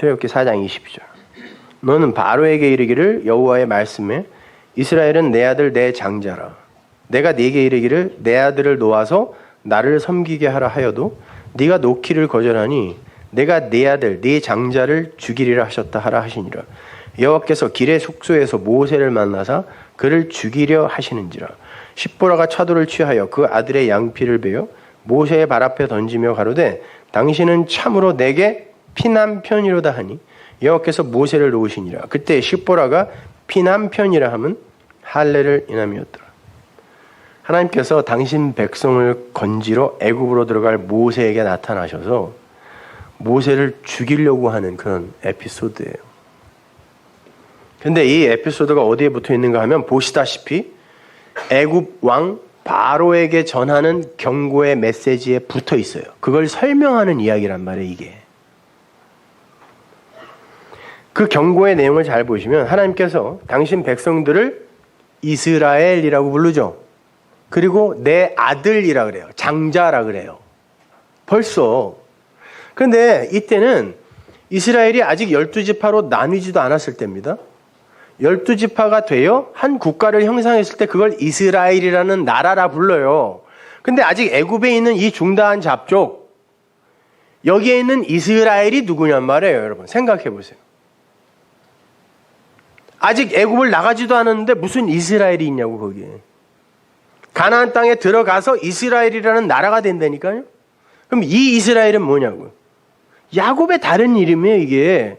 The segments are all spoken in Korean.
출애굽기 4장 20절. 너는 바로에게 이르기를 여호와의 말씀에 이스라엘은 내 아들 내 장자라. 내가 네게 이르기를 내 아들을 놓아서 나를 섬기게 하라 하여도 네가 놓기를 거절하니 내가 네 아들 네 장자를 죽이리라 하셨다 하라 하시니라. 여호와께서 길의 숙소에서 모세를 만나사 그를 죽이려 하시는지라. 십보라가 차도를 취하여 그 아들의 양피를 베어 모세의 발 앞에 던지며 가로되 당신은 참으로 내게 피난편이로다 하니 여호와께서 모세를 놓으시니라. 그때 십보라가 피난편이라 함은 할례를 인함이었더라. 하나님께서 당신 백성을 건지러 애굽으로 들어갈 모세에게 나타나셔서 모세를 죽이려고 하는 그런 에피소드예요. 근데 이 에피소드가 어디에 붙어 있는가 하면 보시다시피 애굽 왕 바로에게 전하는 경고의 메시지에 붙어 있어요. 그걸 설명하는 이야기란 말이에요, 이게. 그 경고의 내용을 잘 보시면 하나님께서 당신 백성들을 이스라엘이라고 부르죠. 그리고 내 아들이라 그래요. 장자라 그래요. 벌써. 그런데 이때는 이스라엘이 아직 12지파로 나뉘지도 않았을 때입니다. 12지파가 되어 한 국가를 형성했을 때 그걸 이스라엘이라는 나라라 불러요. 근데 아직 애굽에 있는 이 중다한 잡족, 여기에 있는 이스라엘이 누구냔 말이에요, 여러분. 생각해 보세요. 아직 애굽을 나가지도 않았는데 무슨 이스라엘이 있냐고, 거기에. 가나안 땅에 들어가서 이스라엘이라는 나라가 된다니까요. 그럼 이 이스라엘은 뭐냐고요? 야곱의 다른 이름이에요, 이게.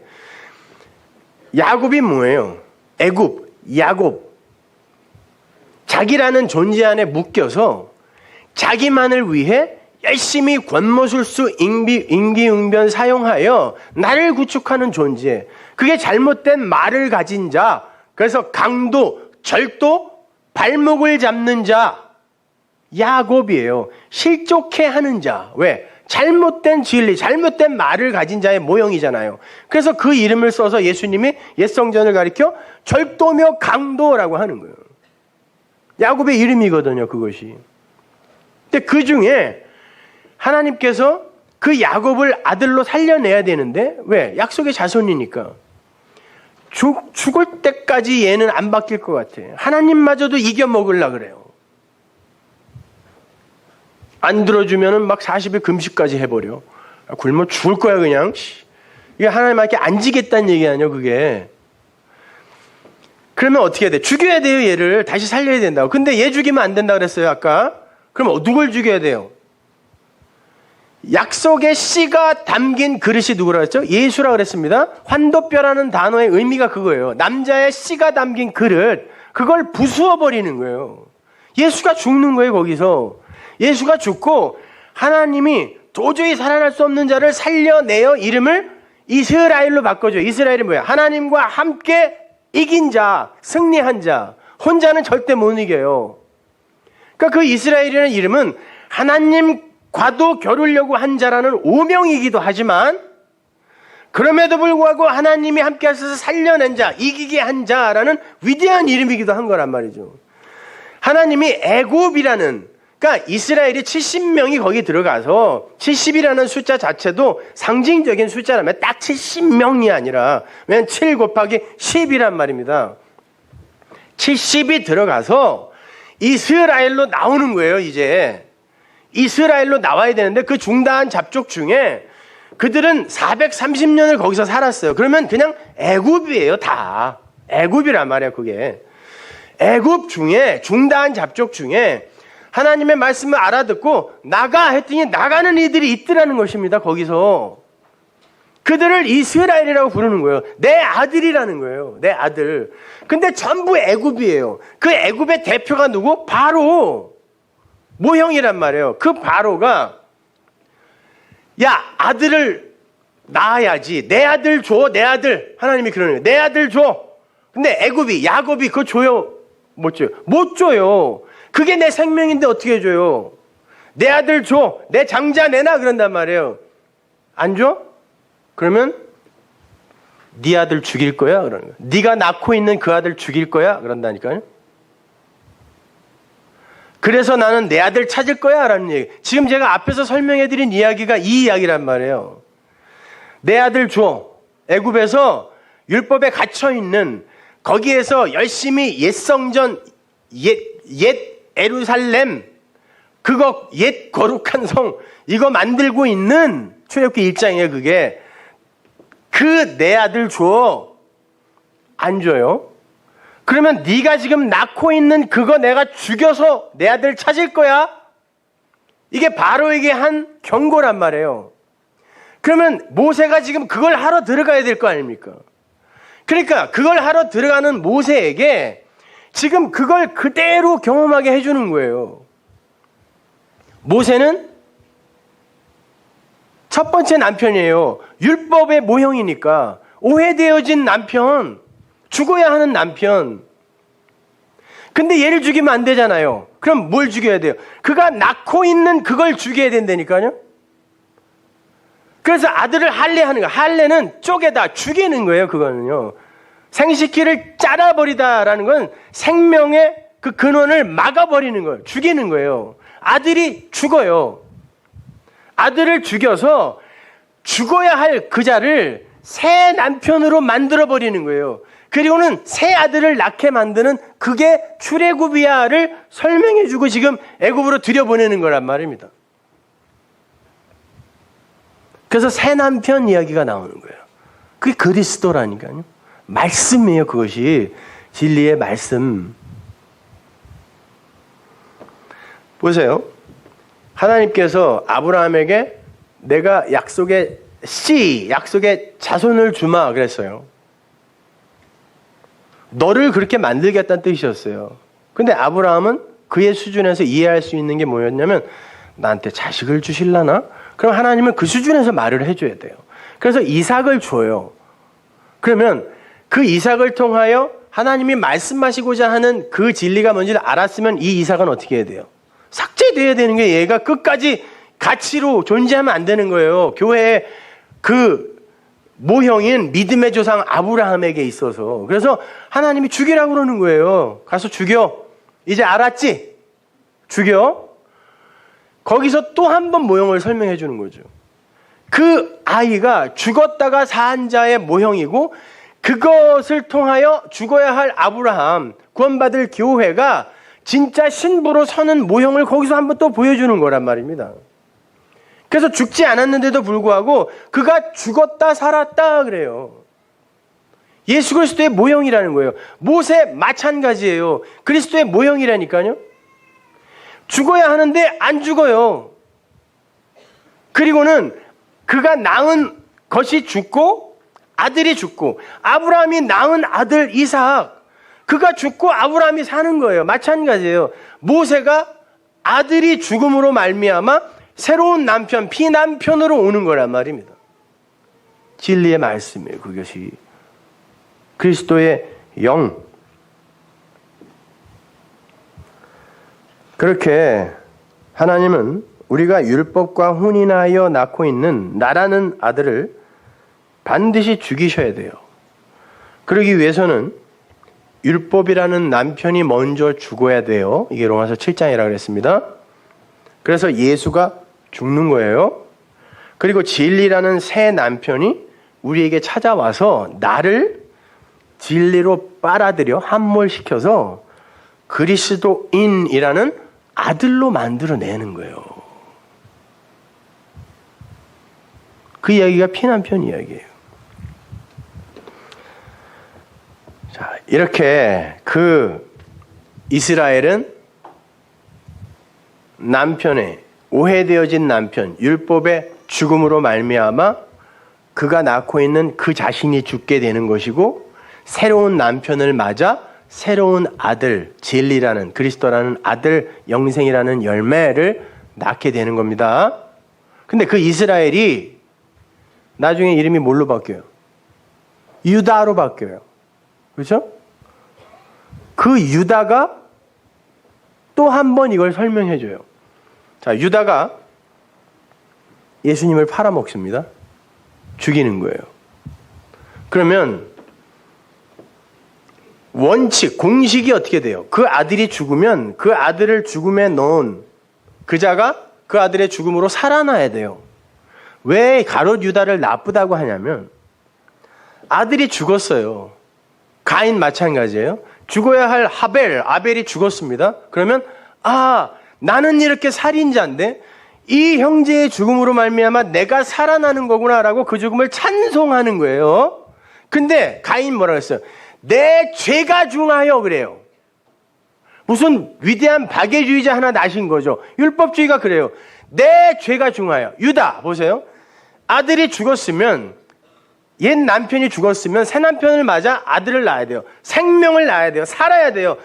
야곱이 뭐예요? 애굽, 야곱. 자기라는 존재 안에 묶여서 자기만을 위해 열심히 권모술수 임기응변 사용하여 나를 구축하는 존재. 그게 잘못된 말을 가진 자. 그래서 강도, 절도, 발목을 잡는 자. 야곱이에요. 실족해 하는 자. 왜? 잘못된 진리, 잘못된 말을 가진 자의 모형이잖아요. 그래서 그 이름을 써서 예수님이 옛성전을 가리켜 절도며 강도라고 하는 거예요. 야곱의 이름이거든요, 그것이. 근데 그 중에 하나님께서 그 야곱을 아들로 살려내야 되는데, 왜? 약속의 자손이니까. 죽을 때까지 얘는 안 바뀔 것 같아. 하나님마저도 이겨먹으려고 그래요. 안 들어주면은 막 40일 금식까지 해버려. 굶어 죽을 거야, 그냥. 이게 하나님한테 안 지겠다는 얘기 아니야, 그게. 그러면 어떻게 해야 돼? 죽여야 돼요, 얘를. 다시 살려야 된다고. 근데 얘 죽이면 안 된다고 그랬어요, 아까. 그럼 누굴 죽여야 돼요? 약속의 씨가 담긴 그릇이 누구라고 했죠? 예수라고 그랬습니다. 환도뼈라는 단어의 의미가 그거예요. 남자의 씨가 담긴 그릇. 그걸 부수어버리는 거예요. 예수가 죽는 거예요, 거기서. 예수가 죽고 하나님이 도저히 살아날 수 없는 자를 살려내어 이름을 이스라엘로 바꿔줘요. 이스라엘이 뭐야? 하나님과 함께 이긴 자, 승리한 자. 혼자는 절대 못 이겨요. 그러니까 그 이스라엘이라는 이름은 하나님과도 겨루려고 한 자라는 오명이기도 하지만 그럼에도 불구하고 하나님이 함께 하셔서 살려낸 자, 이기게 한 자라는 위대한 이름이기도 한 거란 말이죠. 하나님이 애굽이라는, 그러니까 이스라엘이 70명이 거기 들어가서 70이라는 숫자 자체도 상징적인 숫자라면 딱 70명이 아니라, 왜냐면 7 곱하기 10이란 말입니다. 70이 들어가서 이스라엘로 나오는 거예요, 이제. 이스라엘로 나와야 되는데 그 중다한 잡족 중에 그들은 430년을 거기서 살았어요. 그러면 그냥 애굽이에요, 다. 애굽이란 말이에요, 그게. 애굽 중에, 중다한 잡족 중에 하나님의 말씀을 알아듣고 나가 했더니 나가는 이들이 있더라는 것입니다, 거기서. 그들을 이스라엘이라고 부르는 거예요. 내 아들이라는 거예요, 내 아들. 근데 전부 애굽이에요. 그 애굽의 대표가 누구? 바로. 모형이란 말이에요. 그 바로가, 야, 아들을 낳아야지. 내 아들 줘, 내 아들. 하나님이 그러는 거예요. 내 아들 줘. 근데 애굽이, 야곱이 그거 줘요? 못 줘요. 못 줘요. 그게 내 생명인데 어떻게 줘요? 내 아들 줘. 내 장자 내놔. 그런단 말이에요. 안 줘? 그러면 네 아들 죽일 거야. 그러는 거예요. 네가 낳고 있는 그 아들 죽일 거야. 그런다니까요. 그래서 나는 내 아들 찾을 거야. 라는 얘기. 지금 제가 앞에서 설명해드린 이야기가 이 이야기란 말이에요. 내 아들 줘. 애굽에서 율법에 갇혀 있는 거기에서 열심히 옛 성전, 옛 예루살렘, 그거 옛 거룩한 성 이거 만들고 있는 출애굽기 1장이에요. 그게 그 내 아들 줘. 안 줘요. 그러면 네가 지금 낳고 있는 그거 내가 죽여서 내 아들 찾을 거야. 이게 바로에게 한 경고란 말이에요. 그러면 모세가 지금 그걸 하러 들어가야 될 거 아닙니까? 그러니까 그걸 하러 들어가는 모세에게 지금 그걸 그대로 경험하게 해주는 거예요. 모세는 첫 번째 남편이에요. 율법의 모형이니까 오해되어진 남편, 죽어야 하는 남편. 근데 얘를 죽이면 안 되잖아요. 그럼 뭘 죽여야 돼요? 그가 낳고 있는 그걸 죽여야 된다니까요. 그래서 아들을 할례하는 거예요. 할례는 쪼개다 죽이는 거예요. 그거는요. 생식기를 잘라버리다라는 건 생명의 그 근원을 막아버리는 거예요. 죽이는 거예요. 아들이 죽어요. 아들을 죽여서 죽어야 할 그자를 새 남편으로 만들어버리는 거예요. 그리고는 새 아들을 낳게 만드는 그게 출애굽이야를 설명해주고 지금 애굽으로 들여보내는 거란 말입니다. 그래서 새 남편 이야기가 나오는 거예요. 그게 그리스도라니까요. 말씀이에요. 그것이 진리의 말씀. 보세요. 하나님께서 아브라함에게 내가 약속의 약속의 자손을 주마 그랬어요. 너를 그렇게 만들겠다는 뜻이었어요. 근데 아브라함은 그의 수준에서 이해할 수 있는 게 뭐였냐면 나한테 자식을 주실라나? 그럼 하나님은 그 수준에서 말을 해줘야 돼요. 그래서 이삭을 줘요. 그러면 그 이삭을 통하여 하나님이 말씀하시고자 하는 그 진리가 뭔지를 알았으면 이 이삭은 어떻게 해야 돼요? 삭제돼야 되는 게 얘가 끝까지 가치로 존재하면 안 되는 거예요. 교회의 그 모형인 믿음의 조상 아브라함에게 있어서. 그래서 하나님이 죽이라고 그러는 거예요. 가서 죽여. 이제 알았지? 죽여. 거기서 또 한 번 모형을 설명해 주는 거죠. 그 아이가 죽었다가 산 자의 모형이고 그것을 통하여 죽어야 할 아브라함, 구원받을 교회가 진짜 신부로 서는 모형을 거기서 한번 또 보여주는 거란 말입니다. 그래서 죽지 않았는데도 불구하고 그가 죽었다 살았다 그래요. 예수 그리스도의 모형이라는 거예요. 모세 마찬가지예요. 그리스도의 모형이라니까요. 죽어야 하는데 안 죽어요. 그리고는 그가 낳은 것이 죽고 아들이 죽고 아브라함이 낳은 아들 이삭 그가 죽고 아브라함이 사는 거예요. 마찬가지예요. 모세가 아들이 죽음으로 말미암아 새로운 남편, 피남편으로 오는 거란 말입니다. 진리의 말씀이에요. 그것이 그리스도의 영. 그렇게 하나님은 우리가 율법과 혼인하여 낳고 있는 나라는 아들을 반드시 죽이셔야 돼요. 그러기 위해서는 율법이라는 남편이 먼저 죽어야 돼요. 이게 로마서 7장이라고 그랬습니다. 그래서 예수가 죽는 거예요. 그리고 진리라는 새 남편이 우리에게 찾아와서 나를 진리로 빨아들여 함몰시켜서 그리스도인이라는 아들로 만들어내는 거예요. 그 이야기가 피남편 이야기예요. 자, 이렇게 그 이스라엘은 남편의 오해되어진 남편, 율법의 죽음으로 말미암아 그가 낳고 있는 그 자신이 죽게 되는 것이고 새로운 남편을 맞아 새로운 아들, 진리라는 그리스도라는 아들 영생이라는 열매를 낳게 되는 겁니다. 근데 그 이스라엘이 나중에 이름이 뭘로 바뀌어요? 유다로 바뀌어요. 그렇죠? 그 유다가 또 한 번 이걸 설명해 줘요. 자, 유다가 예수님을 팔아먹습니다. 죽이는 거예요. 그러면 원칙, 공식이 어떻게 돼요? 그 아들이 죽으면 그 아들을 죽음에 넣은 그자가 그 아들의 죽음으로 살아나야 돼요. 왜 가롯 유다를 나쁘다고 하냐면 아들이 죽었어요. 가인 마찬가지예요. 죽어야 할 아벨이 죽었습니다. 그러면 나는 이렇게 살인자인데 이 형제의 죽음으로 말미암아 내가 살아나는 거구나라고 그 죽음을 찬송하는 거예요. 근데 가인 뭐라고 했어요? 내 죄가 중하여 그래요. 무슨 위대한 박애주의자 하나 나신 거죠. 율법주의가 그래요. 내 죄가 중하여. 유다 보세요. 아들이 죽었으면, 옛 남편이 죽었으면 새 남편을 맞아 아들을 낳아야 돼요. 생명을 낳아야 돼요. 살아야 돼요.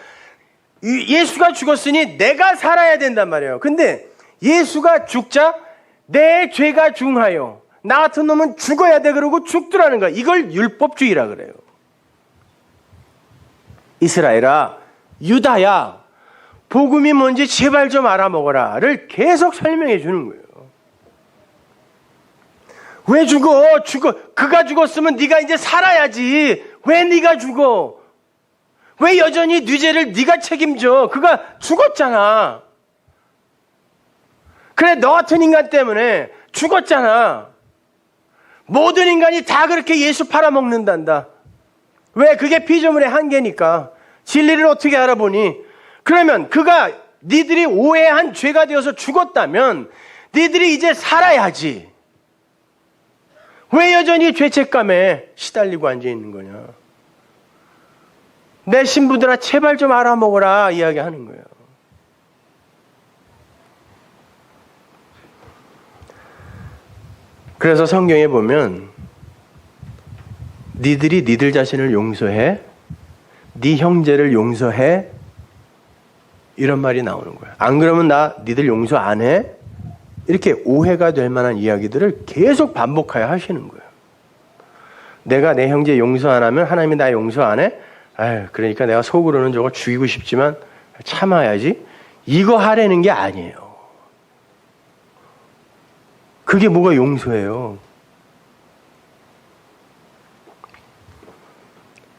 예수가 죽었으니 내가 살아야 된단 말이에요. 근데 예수가 죽자 내 죄가 중하여. 나 같은 놈은 죽어야 돼 그러고 죽더라는 거야. 이걸 율법주의라 그래요. 이스라엘아, 유다야, 복음이 뭔지 제발 좀 알아먹어라를 계속 설명해 주는 거예요. 왜 죽어? 그가 죽었으면 네가 이제 살아야지. 왜 네가 죽어? 왜 여전히 네 죄를 네가 책임져? 그가 죽었잖아. 그래, 너 같은 인간 때문에 죽었잖아. 모든 인간이 다 그렇게 예수 팔아먹는단다. 왜? 그게 피조물의 한계니까. 진리를 어떻게 알아보니? 그러면 그가 니들이 오해한 죄가 되어서 죽었다면 니들이 이제 살아야지. 왜 여전히 죄책감에 시달리고 앉아있는 거냐? 내 신부들아 제발 좀 알아먹어라 이야기하는 거예요. 그래서 성경에 보면 니들이 니들 자신을 용서해, 네 형제를 용서해, 이런 말이 나오는 거야. 안 그러면 나 니들 용서 안 해? 이렇게 오해가 될 만한 이야기들을 계속 반복하여 하시는 거예요. 내가 내 형제 용서 안 하면 하나님이 나 용서 안 해? 그러니까 내가 속으로는 저거 죽이고 싶지만 참아야지. 이거 하라는 게 아니에요. 그게 뭐가 용서예요?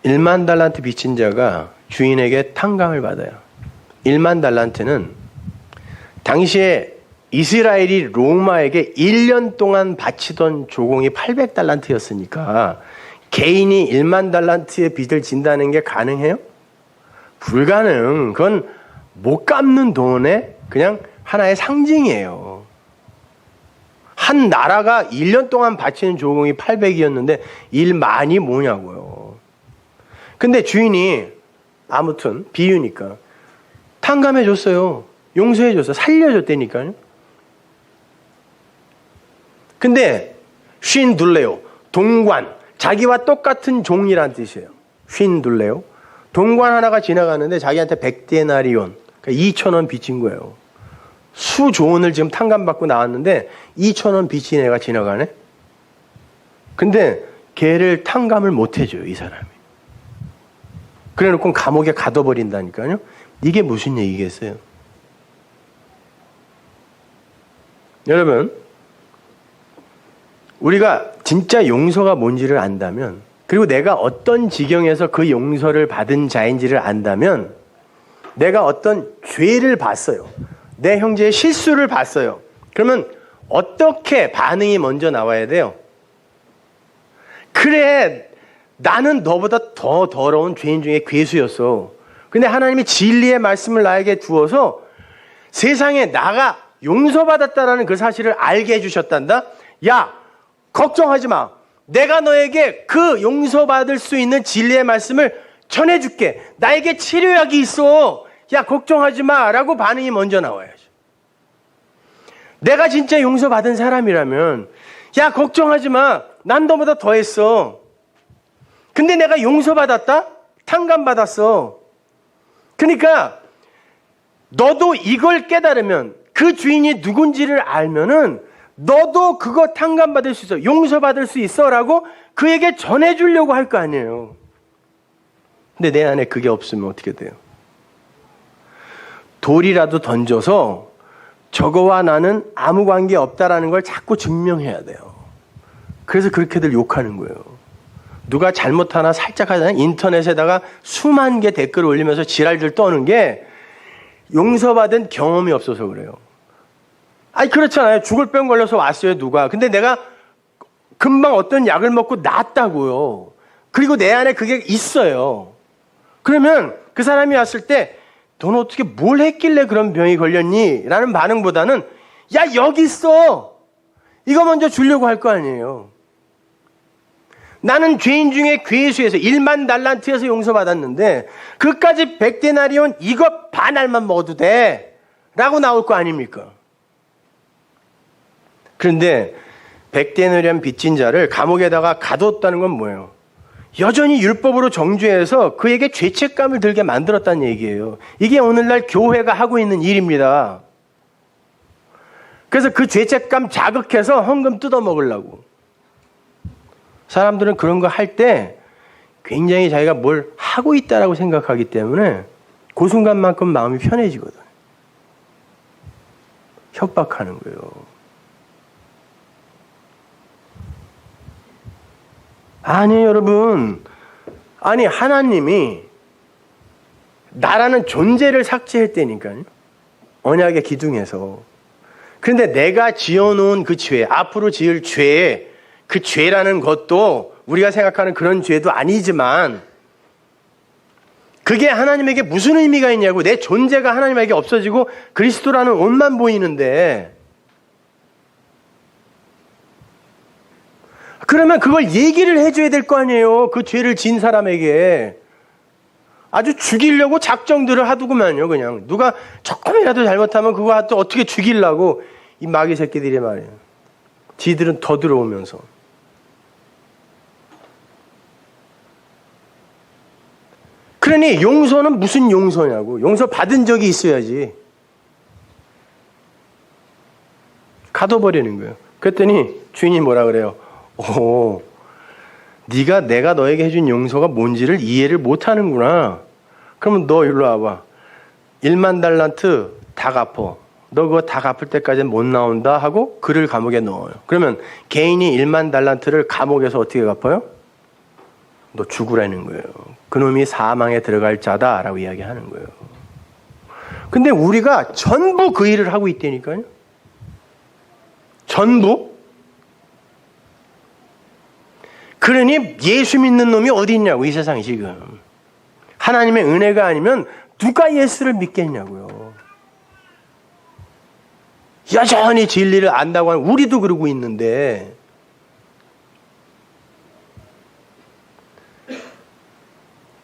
1만 달란트 빚진 자가 주인에게 탕감을 받아요. 1만 달란트는 당시에 이스라엘이 로마에게 1년 동안 바치던 조공이 800달란트였으니까 개인이 1만 달란트의 빚을 진다는 게 가능해요? 불가능. 그건 못 갚는 돈의 그냥 하나의 상징이에요. 한 나라가 1년 동안 바치는 조공이 800이었는데 1만이 뭐냐고요. 근데 주인이 아무튼 비유니까 탕감해줬어요. 용서해줬어. 살려줬다니까요. 근데 쉰둘레오, 동관, 자기와 똑같은 종이란 뜻이에요. 쉰둘레오. 동관 하나가 지나가는데 자기한테 100데나리온, 그러니까 2,000원 빚진 거예요. 수조원을 지금 탕감받고 나왔는데 2,000원 빚진 애가 지나가네? 근데 걔를 탕감을 못 해줘요, 이 사람이. 그래 놓고 감옥에 가둬버린다니까요. 이게 무슨 얘기겠어요? 여러분, 우리가 진짜 용서가 뭔지를 안다면, 그리고 내가 어떤 지경에서 그 용서를 받은 자인지를 안다면, 내가 어떤 죄를 봤어요. 내 형제의 실수를 봤어요. 그러면 어떻게 반응이 먼저 나와야 돼요? 그래, 나는 너보다 더 더러운 죄인 중에 괴수였어. 근데 하나님이 진리의 말씀을 나에게 주어서 세상에 나가 용서받았다라는 그 사실을 알게 해주셨단다. 야, 걱정하지 마. 내가 너에게 그 용서받을 수 있는 진리의 말씀을 전해줄게. 나에게 치료약이 있어. 야, 걱정하지 마. 라고 반응이 먼저 나와야죠. 내가 진짜 용서받은 사람이라면, 야, 걱정하지 마. 난 너보다 더 했어. 근데 내가 용서받았다? 탕감받았어. 그러니까 너도 이걸 깨달으면, 그 주인이 누군지를 알면은 너도 그거 탕감받을 수 있어. 용서받을 수 있어. 라고 그에게 전해주려고 할 거 아니에요. 근데 내 안에 그게 없으면 어떻게 돼요? 돌이라도 던져서 저거와 나는 아무 관계 없다라는 걸 자꾸 증명해야 돼요. 그래서 그렇게들 욕하는 거예요. 누가 잘못 하나 살짝 하잖아요. 인터넷에다가 수만 개 댓글을 올리면서 지랄들 떠는 게 용서받은 경험이 없어서 그래요. 아니, 그렇잖아요. 죽을 병 걸려서 왔어요, 누가. 근데 내가 금방 어떤 약을 먹고 낫다고요. 그리고 내 안에 그게 있어요. 그러면 그 사람이 왔을 때 너는 어떻게 뭘 했길래 그런 병이 걸렸니? 라는 반응보다는 야 여기 있어. 이거 먼저 주려고 할 거 아니에요. 나는 죄인 중에 괴수에서 1만 달란트에서 용서받았는데 그까지 100데나리온 이거 반 알만 먹어도 돼. 라고 나올 거 아닙니까? 그런데 100데나리온 빚진 자를 감옥에다가 가뒀다는 건 뭐예요? 여전히 율법으로 정죄해서 그에게 죄책감을 들게 만들었다는 얘기예요. 이게 오늘날 교회가 하고 있는 일입니다. 그래서 그 죄책감 자극해서 헌금 뜯어먹으려고. 사람들은 그런 거 할 때 굉장히 자기가 뭘 하고 있다라고 생각하기 때문에 그 순간만큼 마음이 편해지거든. 협박하는 거예요. 아니 여러분, 아니 하나님이 나라는 존재를 삭제했다니까요. 언약의 기둥에서. 그런데 내가 지어놓은 그 죄, 앞으로 지을 죄, 그 죄라는 것도 우리가 생각하는 그런 죄도 아니지만 그게 하나님에게 무슨 의미가 있냐고. 내 존재가 하나님에게 없어지고 그리스도라는 옷만 보이는데 그러면 그걸 얘기를 해줘야 될 거 아니에요. 그 죄를 진 사람에게. 아주 죽이려고 작정들을 하더구만요. 그냥 누가 조금이라도 잘못하면 그거 또 어떻게 죽이려고 이 마귀 새끼들이 말이에요. 지들은 더 들어오면서. 그러니 용서는 무슨 용서냐고. 용서 받은 적이 있어야지. 가둬버리는 거예요. 그랬더니 주인이 뭐라 그래요? 오, 네가 내가 너에게 해준 용서가 뭔지를 이해를 못하는구나. 그러면 너 일로 와봐. 1만 달란트 다 갚어. 너 그거 다 갚을 때까지는 못 나온다 하고 그를 감옥에 넣어요. 그러면 개인이 1만 달란트를 감옥에서 어떻게 갚아요? 너 죽으라는 거예요. 그놈이 사망에 들어갈 자다라고 이야기하는 거예요. 근데 우리가 전부 그 일을 하고 있다니까요. 전부. 그러니 예수 믿는 놈이 어디 있냐고, 이 세상에 지금. 하나님의 은혜가 아니면 누가 예수를 믿겠냐고요. 여전히 진리를 안다고 하는 우리도 그러고 있는데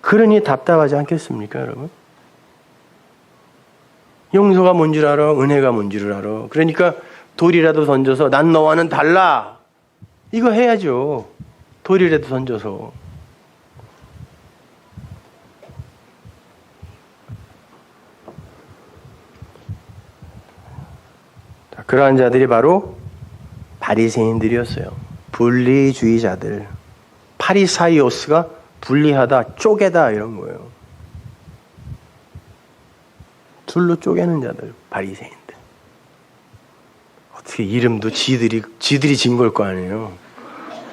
그러니 답답하지 않겠습니까, 여러분? 용서가 뭔 줄 알아? 은혜가 뭔 줄 알아? 그러니까 돌이라도 던져서 난 너와는 달라. 이거 해야죠. 돌이라도 던져서. 자, 그러한 자들이 바로 바리새인들이었어요. 분리주의자들. 파리사이오스가 분리하다, 쪼개다 이런 거예요. 둘로 쪼개는 자들, 바리새인들. 어떻게 이름도 지들이 진 걸 거 아니에요.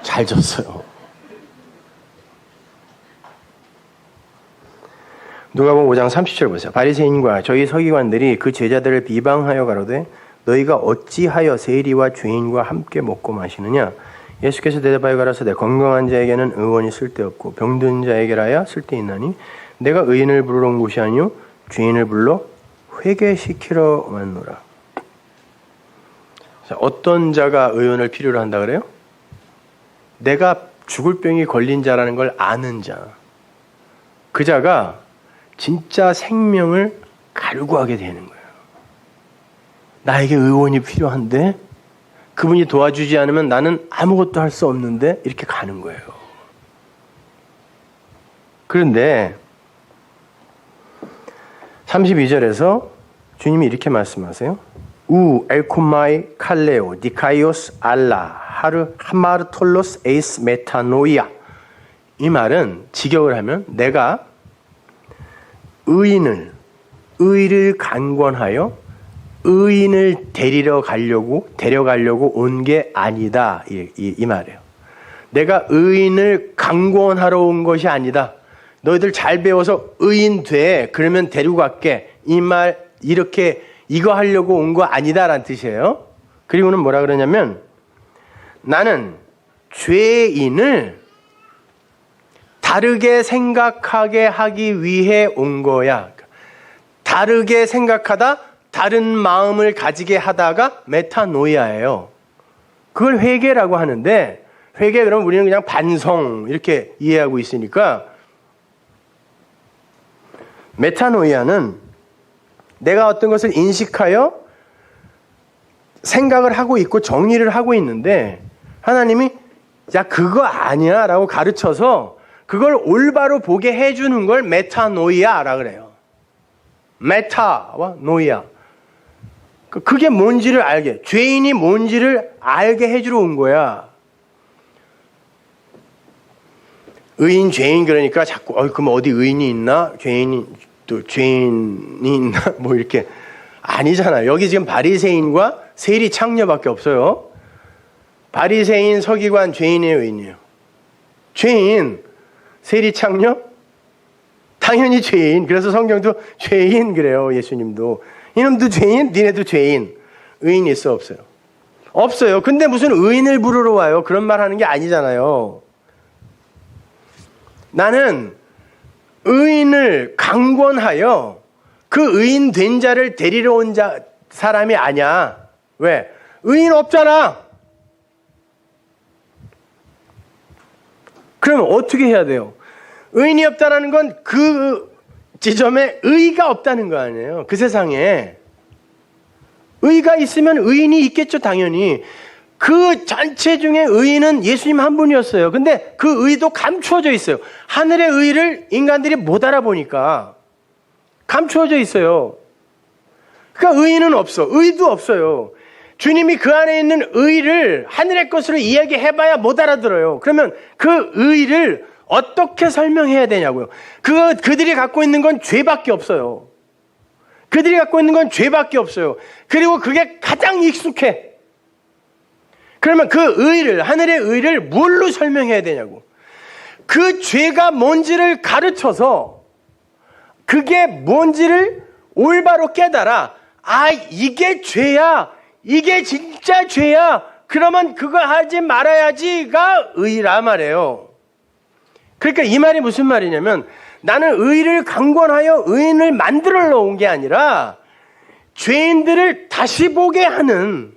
잘 졌어요. 누가복음 5장 30절 보세요. 바리새인과 저희 서기관들이 그 제자들을 비방하여 가로되 너희가 어찌하여 세리와 죄인과 함께 먹고 마시느냐? 예수께서 대답하여 가라사대 건강한 자에게는 의원이 쓸데없고 병든 자에게라야 쓸데있나니 내가 의인을 부르러 온 곳이 아니요 죄인을 불러 회개시키러 왔노라. 어떤 자가 의원을 필요로 한다 그래요? 내가 죽을 병이 걸린 자라는 걸 아는 자. 그 자가 진짜 생명을 갈구하게 되는 거예요. 나에게 의원이 필요한데 그분이 도와주지 않으면 나는 아무것도 할 수 없는데 이렇게 가는 거예요. 그런데 32절에서 주님이 이렇게 말씀하세요. 우 엘코마이 칼레오 디카이오스 알라 하르 하마르톨로스 에이스 메타노이아. 이 말은 직역을 하면 내가 의를 강권하여 의인을 데려가려고 온 게 아니다. 이 말이에요. 내가 의인을 강권하러 온 것이 아니다. 너희들 잘 배워서 의인 돼. 그러면 데리고 갈게. 이 말 이렇게 이거 하려고 온 거 아니다라는 뜻이에요. 그리고는 뭐라 그러냐면 나는 죄인을 다르게 생각하게 하기 위해 온 거야. 다르게 생각하다 다른 마음을 가지게 하다가 메타노이아예요. 그걸 회개라고 하는데, 회개 그러면 우리는 그냥 반성 이렇게 이해하고 있으니까, 메타노이아는 내가 어떤 것을 인식하여 생각을 하고 있고 정리를 하고 있는데, 하나님이 야 그거 아니야 라고 가르쳐서 그걸 올바로 보게 해주는 걸 메타노이아라 그래요. 메타와 노이아. 그게 뭔지를 알게, 죄인이 뭔지를 알게 해주러 온 거야. 의인, 죄인 그러니까 자꾸 그럼 어디 의인이 있나? 죄인이 있나? 뭐 이렇게 아니잖아요. 여기 지금 바리새인과 세리 창녀밖에 없어요. 바리새인, 서기관, 죄인의 의인이에요. 죄인, 세리 창녀? 당연히 죄인. 그래서 성경도 죄인 그래요. 예수님도. 이놈도 죄인, 니네도 죄인. 의인이 있어 없어요? 없어요. 근데 무슨 의인을 부르러 와요? 그런 말 하는 게 아니잖아요. 나는 의인을 강권하여 그 의인 된 자를 데리러 온 사람이 아니야. 왜? 의인 없잖아. 그럼 어떻게 해야 돼요? 의인이 없다는 건 그 지점에 의가 없다는 거 아니에요. 그 세상에. 의가 있으면 의인이 있겠죠, 당연히. 그 전체 중에 의인은 예수님 한 분이었어요. 근데 그 의도 감추어져 있어요. 하늘의 의를 인간들이 못 알아보니까 감추어져 있어요. 그러니까 의인은 없어. 의도 없어요. 주님이 그 안에 있는 의를 하늘의 것으로 이야기해봐야 못 알아들어요. 그러면 그 의를 어떻게 설명해야 되냐고요. 그들이 갖고 있는 건 죄밖에 없어요. 그들이 갖고 있는 건 죄밖에 없어요. 그리고 그게 가장 익숙해. 그러면 그 의를, 하늘의 의를 뭘로 설명해야 되냐고. 그 죄가 뭔지를 가르쳐서 그게 뭔지를 올바로 깨달아. 아, 이게 죄야. 이게 진짜 죄야. 그러면 그거 하지 말아야지가 의라 말이에요. 그러니까 이 말이 무슨 말이냐면, 나는 의를 강권하여 의인을 만들어 놓은 게 아니라 죄인들을 다시 보게 하는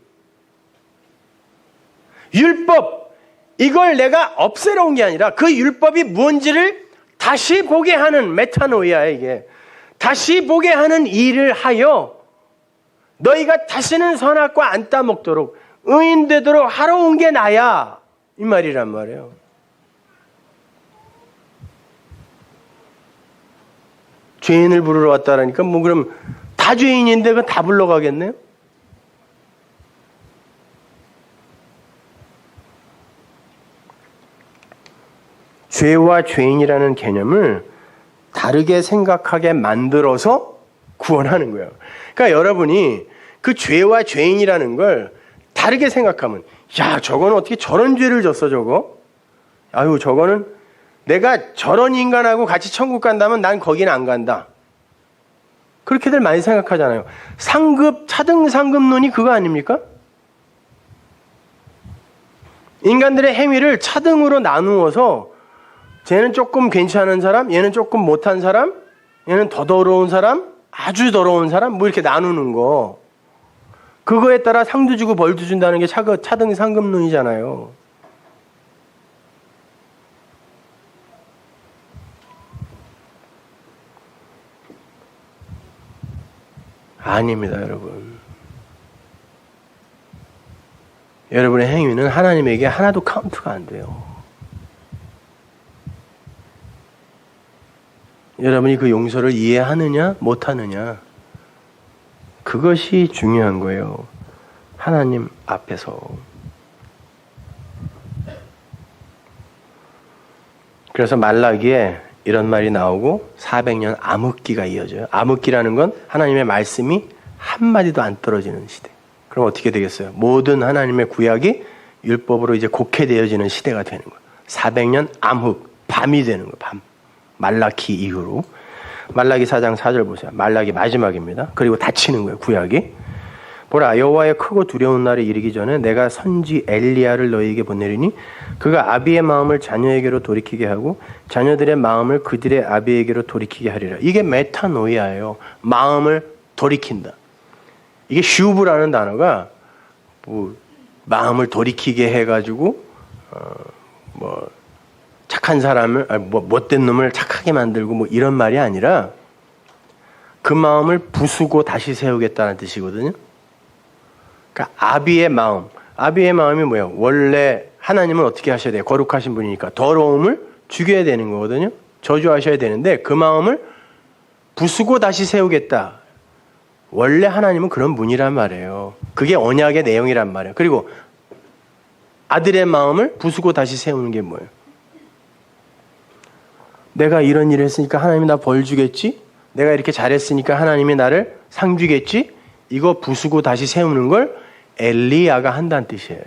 율법, 이걸 내가 없애러 온 게 아니라 그 율법이 뭔지를 다시 보게 하는 메타노이아야. 이게 다시 보게 하는 일을 하여 너희가 다시는 선악과 안 따먹도록 의인 되도록 하러 온 게 나야, 이 말이란 말이에요. 죄인을 부르러 왔다라니까 뭐 그럼 다 죄인인데 그거 다 불러가겠네요? 죄와 죄인이라는 개념을 다르게 생각하게 만들어서 구원하는 거예요. 그러니까 여러분이 그 죄와 죄인이라는 걸 다르게 생각하면, 야, 저거는 어떻게 저런 죄를 졌어, 저거? 아유, 저거는 내가 저런 인간하고 같이 천국 간다면 난 거기는 안 간다. 그렇게들 많이 생각하잖아요. 상급, 차등 상급론이 그거 아닙니까? 인간들의 행위를 차등으로 나누어서 쟤는 조금 괜찮은 사람, 얘는 조금 못한 사람, 얘는 더 더러운 사람, 아주 더러운 사람, 뭐 이렇게 나누는 거. 그거에 따라 상도 주고 벌도 준다는 게 차등 상급론이잖아요. 아닙니다, 여러분. 여러분의 행위는 하나님에게 하나도 카운트가 안 돼요. 여러분이 그 용서를 이해하느냐 못하느냐, 그것이 중요한 거예요. 하나님 앞에서. 그래서 말라기에 이런 말이 나오고 400년 암흑기가 이어져요. 암흑기라는 건 하나님의 말씀이 한마디도 안 떨어지는 시대. 그럼 어떻게 되겠어요? 모든 하나님의 구약이 율법으로 이제 곡해되어지는 시대가 되는 거예요. 400년 암흑, 밤이 되는 거예요. 밤. 말라기 이후로. 말라기 4장 4절 보세요. 말라기 마지막입니다. 그리고 닫히는 거예요, 구약이. 보라, 여호와의 크고 두려운 날이 이르기 전에 내가 선지 엘리야를 너희에게 보내리니 그가 아비의 마음을 자녀에게로 돌이키게 하고 자녀들의 마음을 그들의 아비에게로 돌이키게 하리라. 이게 메타노이아예요. 마음을 돌이킨다. 이게 슈브라는 단어가 뭐 마음을 돌이키게 해가지고 뭐 착한 사람을 뭐 못된 놈을 착하게 만들고 뭐 이런 말이 아니라 그 마음을 부수고 다시 세우겠다는 뜻이거든요. 그러니까 아비의 마음이 뭐예요? 원래 하나님은 어떻게 하셔야 돼요? 거룩하신 분이니까 더러움을 죽여야 되는 거거든요. 저주하셔야 되는데 그 마음을 부수고 다시 세우겠다. 원래 하나님은 그런 분이란 말이에요. 그게 언약의 내용이란 말이에요. 그리고 아들의 마음을 부수고 다시 세우는 게 뭐예요? 내가 이런 일을 했으니까 하나님이 나 벌 주겠지? 내가 이렇게 잘했으니까 하나님이 나를 상 주겠지? 이거 부수고 다시 세우는 걸 엘리야가 한다는 뜻이에요.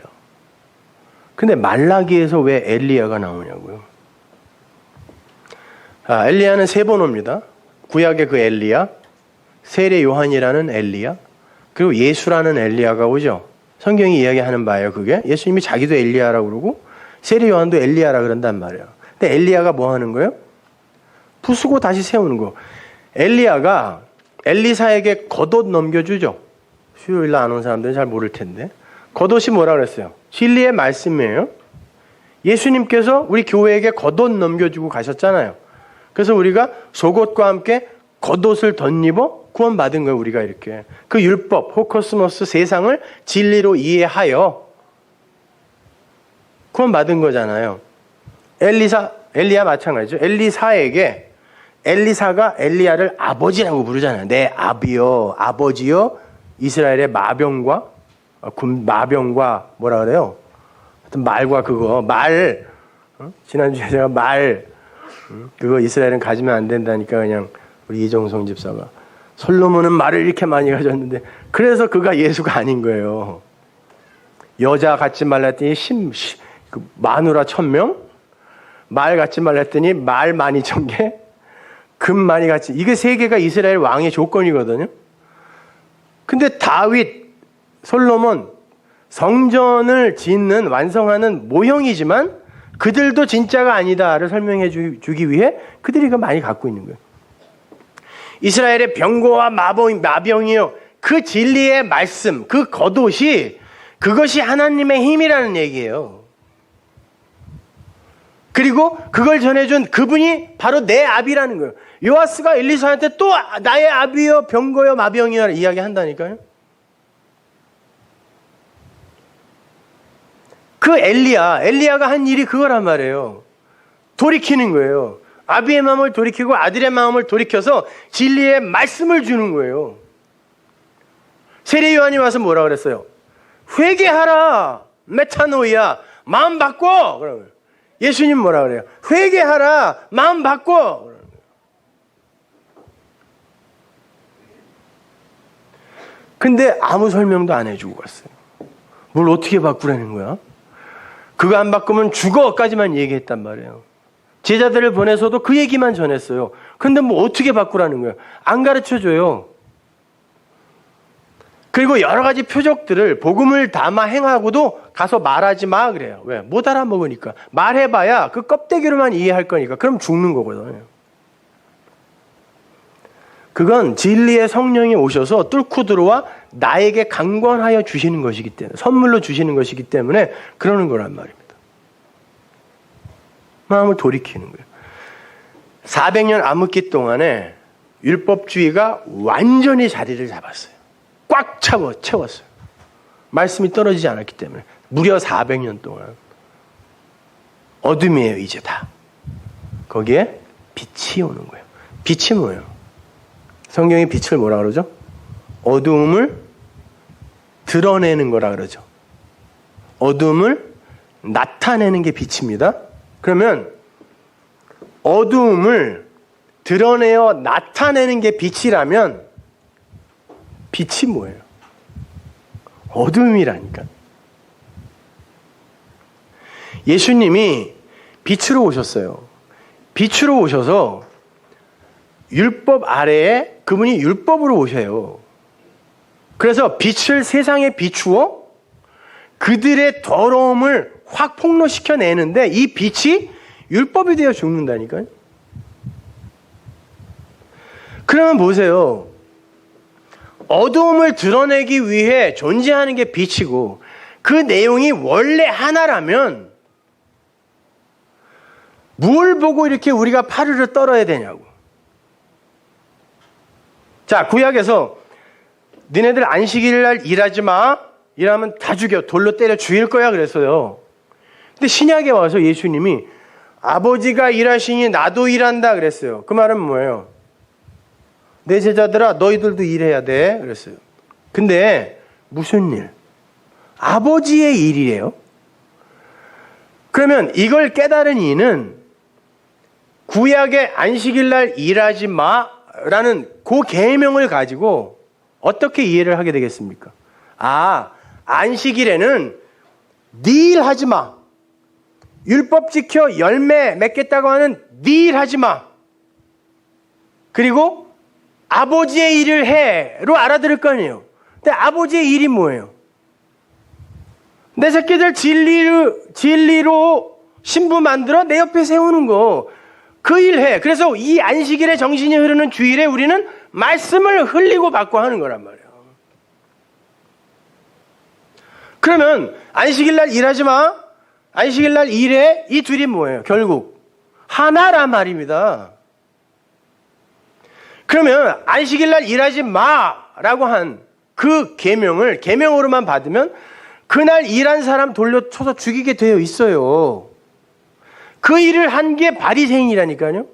근데 말라기에서 왜 엘리야가 나오냐고요? 엘리야는 3번 옵니다. 구약의 그 엘리야, 세례 요한이라는 엘리야, 그리고 예수라는 엘리야가 오죠. 성경이 이야기하는 바예요. 그게 예수님이 자기도 엘리야라고 그러고 세례 요한도 엘리야라 그런단 말이에요. 근데 엘리야가 뭐 하는 거예요? 부수고 다시 세우는 거. 엘리야가 엘리사에게 겉옷 넘겨주죠. 수요일 날 안 온 사람들은 잘 모를 텐데 겉옷이 뭐라 그랬어요? 진리의 말씀이에요. 예수님께서 우리 교회에게 겉옷 넘겨주고 가셨잖아요. 그래서 우리가 속옷과 함께 겉옷을 덧입어 구원받은 거예요. 우리가 이렇게 그 율법, 호코스모스 세상을 진리로 이해하여 구원받은 거잖아요. 엘리야 마찬가지죠. 엘리사가 엘리야를 아버지라고 부르잖아요. 내 아비요, 아버지요, 이스라엘의 마병과 뭐라 그래요? 하여튼 말과 그거 지난주에 제가 그거 이스라엘은 가지면 안 된다니까 그냥 우리 이정성 집사가 솔로몬은 말을 이렇게 많이 가졌는데 그래서 그가 예수가 아닌 거예요. 여자 갖지 말라 했더니 마누라 1000명, 말 갖지 말라 했더니 말 12,000개, 금 많이 갖지. 이게 3개가 이스라엘 왕의 조건이거든요. 근데 다윗, 솔로몬 성전을 짓는 완성하는 모형이지만 그들도 진짜가 아니다를 설명해 주기 위해 그들이 그 많이 갖고 있는 거예요. 이스라엘의 병고와 마병이요. 그 진리의 말씀, 그 겉옷이 그것이 하나님의 힘이라는 얘기예요. 그리고 그걸 전해준 그분이 바로 내 아비라는 거예요. 요아스가 엘리사한테 또 나의 아비여 병고여 마병이여 이야기한다니까요. 그 엘리야가 한 일이 그거란 말이에요. 돌이키는 거예요. 아비의 마음을 돌이키고 아들의 마음을 돌이켜서 진리의 말씀을 주는 거예요. 세례 요한이 와서 뭐라 그랬어요? 회개하라, 메타노이아, 마음 바꿔. 그러면 예수님 뭐라 그래요? 회개하라, 마음 바꿔. 근데 아무 설명도 안 해주고 갔어요. 뭘 어떻게 바꾸라는 거야? 그거 안 바꾸면 죽어까지만 얘기했단 말이에요. 제자들을 보내서도 그 얘기만 전했어요. 근데 뭐 어떻게 바꾸라는 거예요? 안 가르쳐줘요. 그리고 여러 가지 표적들을 복음을 담아 행하고도 가서 말하지 마 그래요. 왜? 못 알아먹으니까. 말해봐야 그 껍데기로만 이해할 거니까. 그럼 죽는 거거든요. 그건 진리의 성령이 오셔서 뚫고 들어와 나에게 강권하여 주시는 것이기 때문에, 선물로 주시는 것이기 때문에 그러는 거란 말입니다. 마음을 돌이키는 거예요. 400년 암흑기 동안에 율법주의가 완전히 자리를 잡았어요. 꽉 채웠어요. 말씀이 떨어지지 않았기 때문에. 무려 400년 동안. 어둠이에요, 이제 다. 거기에 빛이 오는 거예요. 빛이 뭐예요? 성경이 빛을 뭐라 그러죠? 어두움을 드러내는 거라 그러죠. 어두움을 나타내는 게 빛입니다. 그러면 어두움을 드러내어 나타내는 게 빛이라면 빛이 뭐예요? 어두움이라니까. 예수님이 빛으로 오셨어요. 빛으로 오셔서 율법 아래에 그분이 율법으로 오셔요. 그래서 빛을 세상에 비추어 그들의 더러움을 확 폭로시켜내는데 이 빛이 율법이 되어 죽는다니까요. 그러면 보세요. 어두움을 드러내기 위해 존재하는 게 빛이고 그 내용이 원래 하나라면 뭘 보고 이렇게 우리가 파르르 떨어야 되냐고. 자, 구약에서 너네들 안식일 날 일하지 마. 일하면 다 죽여. 돌로 때려 죽일 거야 그랬어요. 근데 신약에 와서 예수님이 아버지가 일하시니 나도 일한다 그랬어요. 그 말은 뭐예요? 내 제자들아 너희들도 일해야 돼 그랬어요. 근데 무슨 일? 아버지의 일이에요. 그러면 이걸 깨달은 이는 구약의 안식일 날 일하지 마라는 그 계명을 가지고 어떻게 이해를 하게 되겠습니까? 아, 안식일에는 네 일 하지 마. 율법 지켜 열매 맺겠다고 하는 네 일 하지 마. 그리고 아버지의 일을 해로 알아들을 거 아니에요. 근데 아버지의 일이 뭐예요? 내 새끼들 진리로 신부 만들어 내 옆에 세우는 거. 그 일 해. 그래서 이 안식일에 정신이 흐르는 주일에 우리는 말씀을 흘리고 받고 하는 거란 말이에요. 그러면 안식일 날 일하지 마. 안식일 날 일해. 이 둘이 뭐예요? 결국 하나란 말입니다. 그러면 안식일 날 일하지 마라고 한 그 계명으로만 받으면 그날 일한 사람 돌려쳐서 죽이게 되어 있어요. 그 일을 한 게 바리새인이라니까요.